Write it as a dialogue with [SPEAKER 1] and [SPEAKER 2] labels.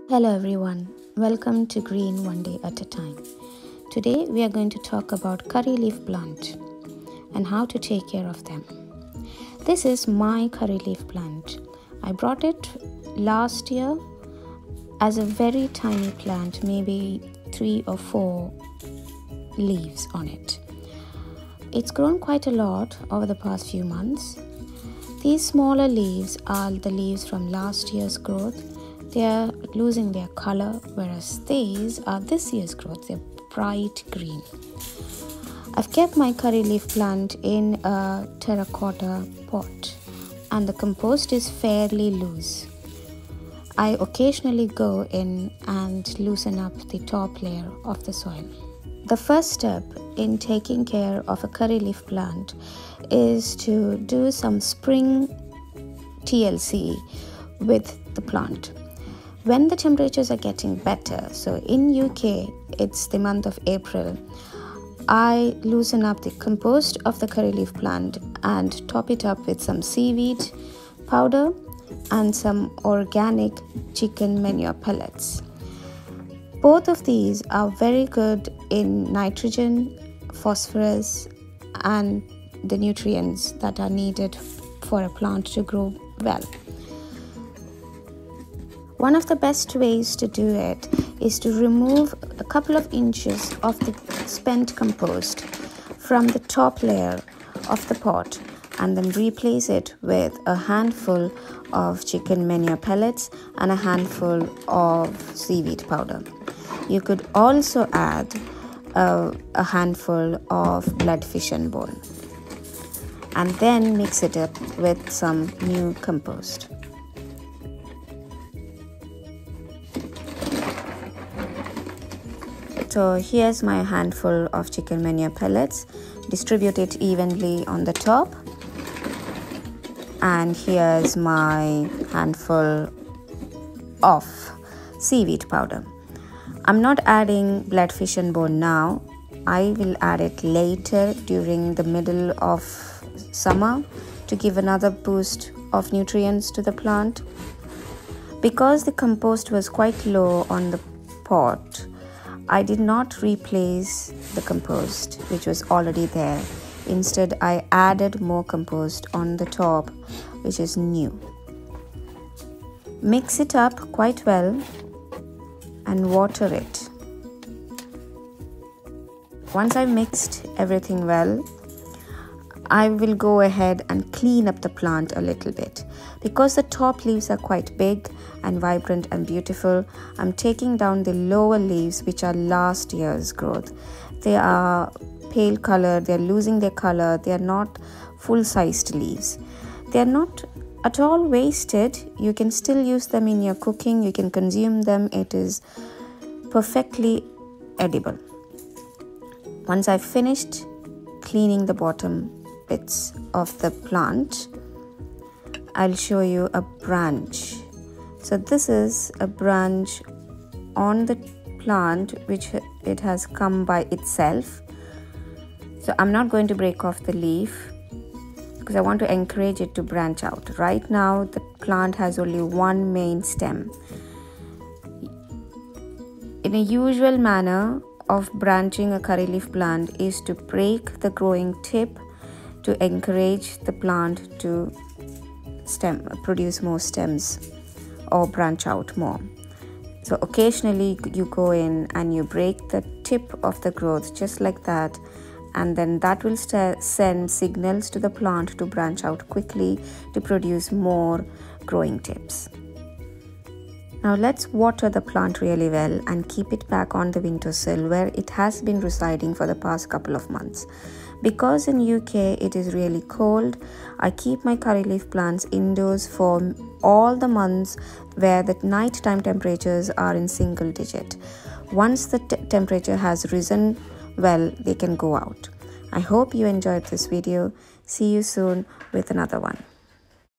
[SPEAKER 1] Hello everyone, welcome to Green One Day at a Time. Today we are going to talk about curry leaf plant and how to take care of them. This is my curry leaf plant. I brought it last year as a very tiny plant, maybe 3 or 4 leaves on it. It's grown quite a lot over the past few months. These smaller leaves are the leaves from last year's growth. They are losing their color, whereas these are this year's growth. They're bright green. I've kept my curry leaf plant in a terracotta pot and the compost is fairly loose. I occasionally go in and loosen up the top layer of the soil. The first step in taking care of a curry leaf plant is to do some spring TLC with the plant. When the temperatures are getting better, so in UK it's the month of April, I loosen up the compost of the curry leaf plant and top it up with some seaweed powder and some organic chicken manure pellets. Both of these are very good in nitrogen, phosphorus and the nutrients that are needed for a plant to grow well. One of the best ways to do it is to remove a couple of inches of the spent compost from the top layer of the pot and then replace it with a handful of chicken manure pellets and a handful of seaweed powder. You could also add a handful of blood fish and bone and then mix it up with some new compost. So here's my handful of chicken manure pellets. Distribute it evenly on the top. And here's my handful of seaweed powder. I'm not adding blood fish and bone now. I will add it later during the middle of summer to give another boost of nutrients to the plant. Because the compost was quite low on the pot, I did not replace the compost which was already there. Instead, I added more compost on the top, which is new. Mix it up quite well and water it. Once I've mixed everything well, I will go ahead and clean up the plant a little bit. Because the top leaves are quite big and vibrant and beautiful, I'm taking down the lower leaves which are last year's growth. They are pale color, they're losing their color, they are not full-sized leaves. They are not at all wasted. You can still use them in your cooking, you can consume them, it is perfectly edible. Once I've finished cleaning the bottom bits of the plant, I'll show you a branch. So this is a branch on the plant which it has come by itself. So I'm not going to break off the leaf because I want to encourage it to branch out. Right now the plant has only one main stem. In a usual manner of branching a curry leaf plant is to break the growing tip to encourage the plant to produce more stems or branch out more. So occasionally you go in and you break the tip of the growth just like that, and then that will send signals to the plant to branch out quickly to produce more growing tips. Now let's water the plant really well and keep it back on the windowsill where it has been residing for the past couple of months. Because in UK it is really cold, I keep my curry leaf plants indoors for all the months where the nighttime temperatures are in single digit. Once the temperature has risen, well, they can go out. I hope you enjoyed this video. See you soon with another one.